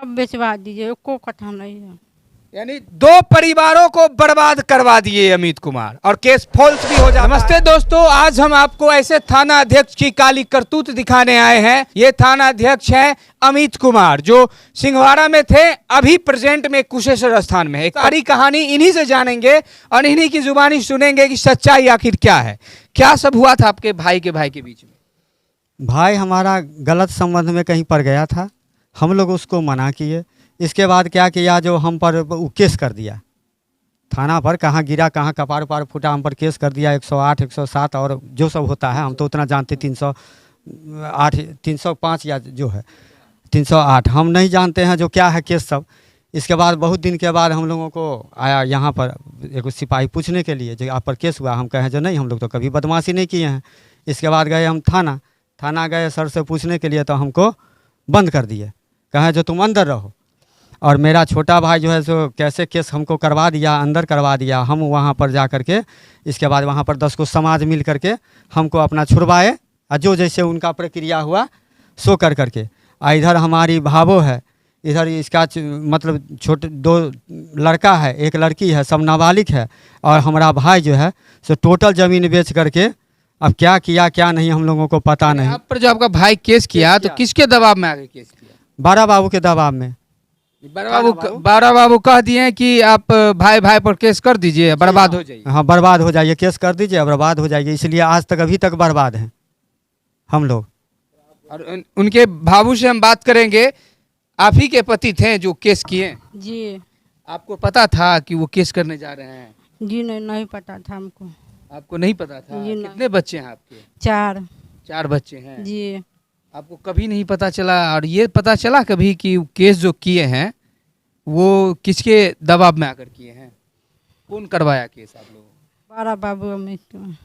अब बेचवा दीजिए, एको कथा नहीं है। यानी दो परिवारों को बर्बाद करवा दिए अमित कुमार और केस फॉल्स भी हो जाता है। नमस्ते दोस्तों, आज हम आपको ऐसे थाना अध्यक्ष की काली करतूत दिखाने आए हैं। ये थाना अध्यक्ष है अमित कुमार, जो सिंहवाड़ा में थे, अभी प्रेजेंट में कुशेश्वर स्थान में है। सारी कहानी इन्हीं से जानेंगे और इन्हीं की जुबानी सुनेंगे कि सच्चाई आखिर क्या है। क्या सब हुआ था आपके भाई के बीच में? भाई हमारा गलत संबंध में कहीं पड़ गया था, हम लोग उसको मना किए। इसके बाद क्या किया, जो हम पर वो केस कर दिया थाना पर, कहाँ गिरा कहाँ कपार उपार फूटा, हम पर केस कर दिया 108 107 और जो सब होता है हम तो उतना जानते, 308 305 या जो है 308 हम नहीं जानते हैं जो क्या है केस सब। इसके बाद बहुत दिन के बाद हम लोगों को आया यहाँ पर एक सिपाही पूछने के लिए जो आप पर केस हुआ। हम कहें जो नहीं, हम लोग तो कभी बदमाशी नहीं किए हैं। इसके बाद गए हम थाना गए, सर से पूछने के लिए, तो हमको बंद कर दिए, कहें जो तुम अंदर रहो। और मेरा छोटा भाई जो है सो कैसे केस हमको करवा दिया, अंदर करवा दिया। हम वहाँ पर जा कर के इसके बाद वहाँ पर 10 को समाज मिल करके हमको अपना छुड़वाए, और जो जैसे उनका प्रक्रिया हुआ सो कर करके। इधर हमारी भावो है, इधर इसका मतलब छोटे 2 लड़का है, 1 लड़की है, सब नाबालिग है। और हमारा भाई जो है सो टोटल ज़मीन बेच करके अब क्या किया क्या नहीं हम लोगों को पता नहीं। आप पर जो आपका भाई केस किया तो किसके दबाव में आगे केस किया? बारा बाबू के दबाव में। बारा बाबू कह दिए कि आप भाई पर केस कर दीजिए, बर्बाद हो जाइए। हाँ, बर्बाद हो जाइए, केस कर दीजिए, बर्बाद हो जाइए। इसलिए आज तक अभी तक बर्बाद हैं हम लोग। और उनके भाबू से हम बात करेंगे। आप ही के पति थे जो केस किए? जी। आपको पता था कि वो केस करने जा रहे हैं? जी नहीं पता था हमको। आपको नहीं पता था? जी नहीं। कितने बच्चे हैं आपके? 4 बच्चे हैं जी। आपको कभी नहीं पता चला? और ये पता चला कभी कि केस जो किए हैं वो किसके दबाव में आकर किए हैं? कौन करवाया केस आप लोगों को? बारा बाबू अमित कुमार।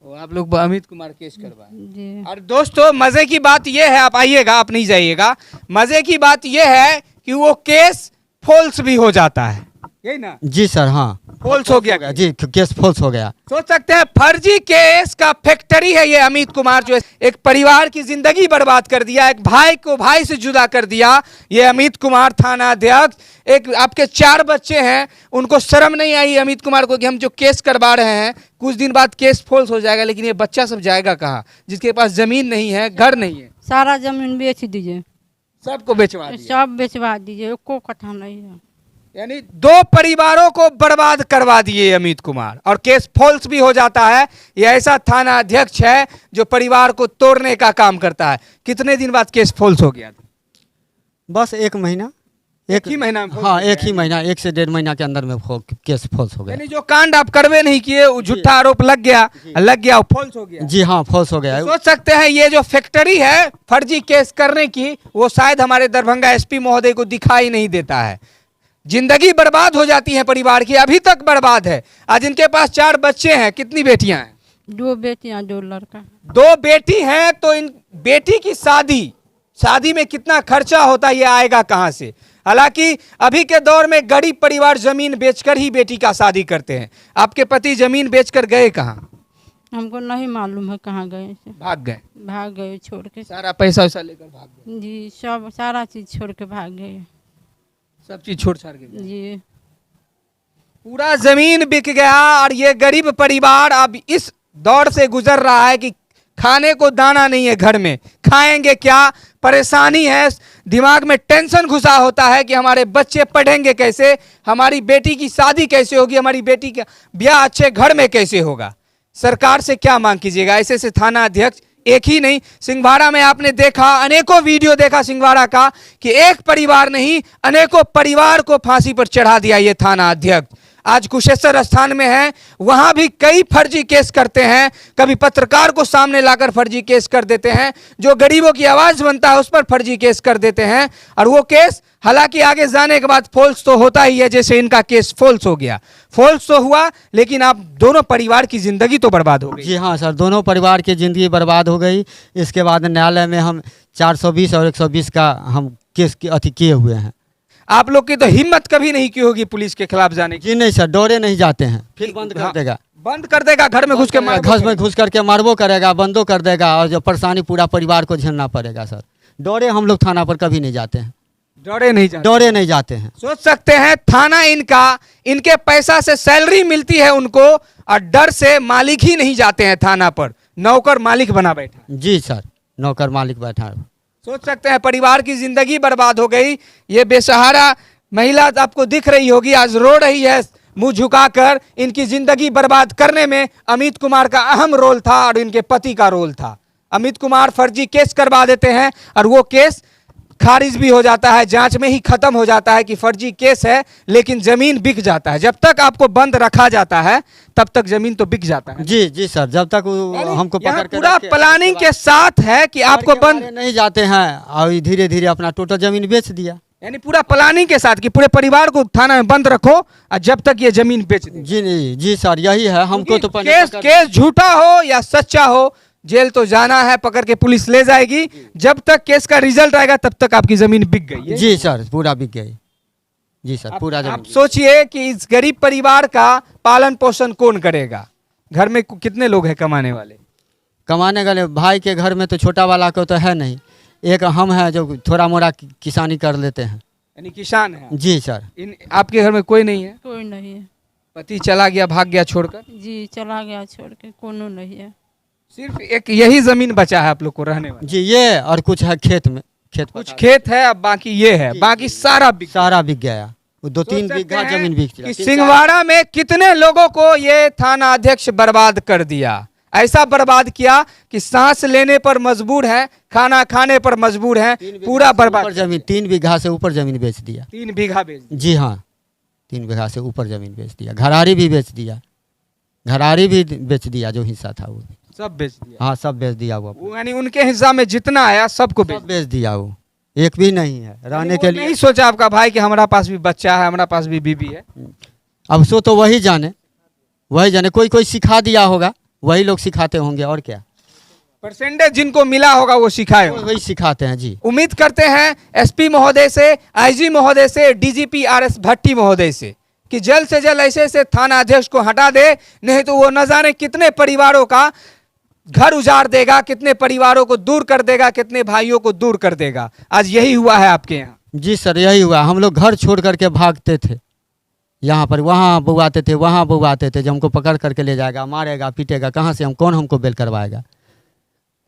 वो आप लोग अमित कुमार केस करवाए? जी। और दोस्तों मजे की बात ये है, आप आइएगा, आप नहीं जाइएगा। मजे की बात ये है कि वो केस फॉल्स भी हो जाता है, यही ना? जी सर, हाँ फॉल्स हो गया जी, केस फॉल्स हो गया। सोच सकते हैं फर्जी केस का फैक्ट्री है ये अमित कुमार, जो एक परिवार की जिंदगी बर्बाद कर दिया, एक भाई को भाई से जुदा कर दिया। ये अमित कुमार थाना अध्यक्ष, एक आपके 4 बच्चे हैं, उनको शर्म नहीं आई अमित कुमार को कि हम जो केस करवा रहे हैं कुछ दिन बाद केस फॉल्स हो जाएगा, लेकिन ये बच्चा सब जाएगा कहाँ, जिसके पास जमीन नहीं है, घर नहीं है? सारा जमीन बेच दीजिए, सबको बेचवा दिया। सब बेचवा दीजिए, एको कथा नहीं है। यानी 2 परिवारों को बर्बाद करवा दिए अमित कुमार और केस फॉल्स भी हो जाता है। ये ऐसा थाना अध्यक्ष है जो परिवार को तोड़ने का काम करता है। कितने दिन बाद केस फॉल्स हो गया था? बस 1 महीना, एक ही महीना में? हाँ, 1 ही महीना, 1 से 1.5 महीना के अंदर में केस फॉल्स हो गया। यानी जो कांड आप करवे नहीं किए, वो झूठा आरोप लग गया फॉल्स हो गया। जी हाँ, फॉल्स हो गया। सोच सकते हैं ये जो फैक्ट्री है फर्जी केस करने की, वो शायद हमारे दरभंगा एसपी महोदय को दिखाई नहीं देता है। जिंदगी बर्बाद हो जाती है परिवार की, अभी तक बर्बाद है। आज इनके पास 4 बच्चे हैं, कितनी बेटियां हैं? 2 बेटियां 2 लड़का। 2 बेटी हैं, तो इन बेटी की शादी में कितना खर्चा होता है, ये आएगा कहां से? हालांकि अभी के दौर में गरीब परिवार जमीन बेचकर ही बेटी का शादी करते हैं। आपके पति जमीन बेचकर गए कहां? हमको नहीं मालूम है कहाँ गए से। भाग गए छोड़ के, सारा पैसा वैसा लेकर भाग गए? जी, सब सारा चीज छोड़ के भाग गए। सब चीज छोड़ छाड़ के जी। पूरा जमीन बिक गया और ये गरीब परिवार अब इस दौर से गुजर रहा है कि खाने को दाना नहीं है घर में, खाएंगे क्या? परेशानी है, दिमाग में टेंशन घुसा होता है कि हमारे बच्चे पढ़ेंगे कैसे, हमारी बेटी की शादी कैसे होगी, हमारी बेटी का ब्याह अच्छे घर में कैसे होगा। सरकार से क्या मांग कीजिएगा? ऐसे से थाना अध्यक्ष एक ही नहीं, सिंहवाड़ा में आपने देखा, अनेकों वीडियो देखा सिंहवाड़ा का, कि एक परिवार नहीं अनेकों परिवार को फांसी पर चढ़ा दिया ये थाना अध्यक्ष। आज कुशेश्वर स्थान में है, वहां भी कई फर्जी केस करते हैं। कभी पत्रकार को सामने लाकर फर्जी केस कर देते हैं, जो गरीबों की आवाज बनता है उस पर फर्जी केस कर देते हैं। और वो केस हालांकि आगे जाने के बाद फॉल्स तो होता ही है, जैसे इनका केस फॉल्स हो गया। फॉल्स तो हुआ, लेकिन आप दोनों परिवार की जिंदगी तो बर्बाद हो गई। जी हाँ सर, दोनों परिवार की जिंदगी बर्बाद हो गई। इसके बाद न्यायालय में हम 420 और 120 का हम केस किए हुए हैं। आप लोग की तो हिम्मत कभी नहीं की होगी पुलिस के खिलाफ जाने की? जी नहीं सर, डोरे नहीं जाते हैं, फिर बंद कर देगा, घर में घुस के घर में घुस करके मारबो करेगा, बंदो कर देगा, और जो परेशानी पूरा परिवार को झेलना पड़ेगा सर। डोरे हम लोग थाना पर कभी नहीं जाते हैं। दौड़े नहीं जाते। दौड़े नहीं जाते हैं। सोच सकते हैं थाना इनका, इनके पैसा से सैलरी मिलती है उनको, और डर से मालिक ही नहीं जाते हैं थाना पर, नौकर मालिक बना बैठा है। जी सर, नौकर मालिक बैठा है। सोच सकते हैं परिवार की जिंदगी बर्बाद हो गई। ये बेसहारा महिला आपको दिख रही होगी, आज रो रही है मुंह झुकाकर। इनकी जिंदगी बर्बाद करने में अमित कुमार का अहम रोल था और इनके पति का रोल था। अमित कुमार फर्जी केस करवा देते हैं और वो केस खारिज भी हो जाता है, जांच में ही खत्म हो जाता है कि फर्जी केस है, लेकिन जमीन बिक जाता है। जब तक आपको बंद रखा जाता है तब तक जमीन तो बिक जाता है। जी जी सर, जब तक वो हमको यहाँ पकड़ के पूरा रखे, प्लानिंग के साथ है कि आपको बंद नहीं जाते हैं और धीरे धीरे अपना टोटल जमीन बेच दिया। यानी पूरा प्लानिंग के साथ कि पूरे परिवार को थाना में बंद रखो और जब तक ये जमीन बेच दे। जी सर, यही है। हमको तो केस झूठा हो या सच्चा हो, जेल तो जाना है, पकड़ के पुलिस ले जाएगी। जब तक केस का रिजल्ट आएगा तब तक आपकी जमीन बिक गई है। जी सर, पूरा बिक गई। जी सर, पूरा आप जमीन। सोचिए कि इस गरीब परिवार का पालन पोषण कौन करेगा? घर में कितने लोग हैं कमाने वाले? कमाने वाले भाई के घर में तो छोटा वाला को तो है नहीं, एक हम हैं जो थोड़ा मोड़ा किसानी कर लेते हैं। यानी किसान है। जी सर। आपके घर में कोई नहीं है? कोई नहीं है पति चला गया, भाग गया छोड़कर? जी, चला गया छोड़ के, कोनो नहीं है। सिर्फ एक यही जमीन बचा है आप लोग को रहने वाला? जी, ये और कुछ है खेत में, कुछ खेत है, अब बाकी ये है, बाकी सारा बिक गया। वो 2-3 बीघा जमीन बिक गया। सिंहवाड़ा में कितने लोगों को ये थाना अध्यक्ष बर्बाद कर दिया। ऐसा बर्बाद किया कि सांस लेने पर मजबूर है, खाना खाने पर मजबूर है, पूरा बर्बाद। जमीन 3 बीघा से ऊपर जमीन बेच दिया। 3 बीघा बेच दिया। जी हाँ, 3 बीघा से ऊपर जमीन बेच दिया। घरारी भी बेच दिया, घरारी भी बेच दिया, जो हिस्सा था वो सब बेच दिया। हाँ, सब बेच दिया। वो यानी उनके हिस्सा में जितना आया सबको बेच दिया। वो एक भी नहीं है रहने के लिए। नहीं सोचा आपका भाई कि हमारा पास भी बच्चा है, हमारा पास भी बीबी है? अब सो तो वही जाने, कोई सिखा दिया होगा, वही लोग सिखाते होंगे, और क्या। परसेंटेज जिनको मिला होगा वो सिखाए होंगे। वही सिखाते हैं। जी, उम्मीद करते हैं एसपी महोदय से, आईजी महोदय से, डीजीपी आरएस भट्टी महोदय से कि जल्द से जल्द ऐसे थाना अध्यक्ष को हटा दे, नहीं तो वो न जाने कितने परिवारों का घर उजाड़ देगा, कितने परिवारों को दूर कर देगा, कितने भाइयों को दूर कर देगा। आज यही हुआ है आपके यहाँ? जी सर, यही हुआ। हम लोग घर छोड़ करके भागते थे, यहाँ पर वहाँ बुआते थे, वहाँ बुआते थे, जब हमको पकड़ करके ले जाएगा, मारेगा, पीटेगा, कहाँ से कौन हमको बेल करवाएगा।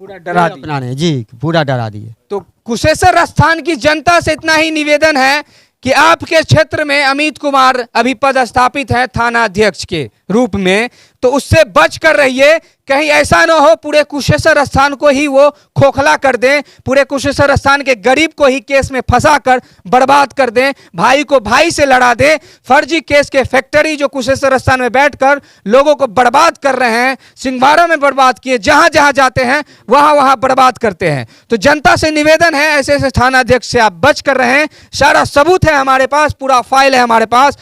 पूरा डरा दिया। अपना ने जी, पूरा डरा दिए। तो कुशेश्वर स्थान की जनता से इतना ही निवेदन है कि आपके क्षेत्र में अमित कुमार अभी पदस्थापित है थाना अध्यक्ष के रूप में, तो उससे बच कर रहिए। कहीं ऐसा ना हो पूरे कुशेश्वर स्थान को ही वो खोखला कर दें, पूरे कुशेश्वर स्थान के गरीब को ही केस में फंसा कर बर्बाद कर दें, भाई को भाई से लड़ा दें। फर्जी केस के फैक्ट्री जो कुशेश्वर स्थान में बैठकर लोगों को बर्बाद कर रहे हैं, सिंहवाड़ा में बर्बाद किए, जहां जहां जाते हैं वहां वहां बर्बाद करते हैं। तो जनता से निवेदन है, ऐसे ऐसे थाना अध्यक्ष से आप बच कर रहें। सारा सबूत है हमारे पास, पूरा फाइल है हमारे पास,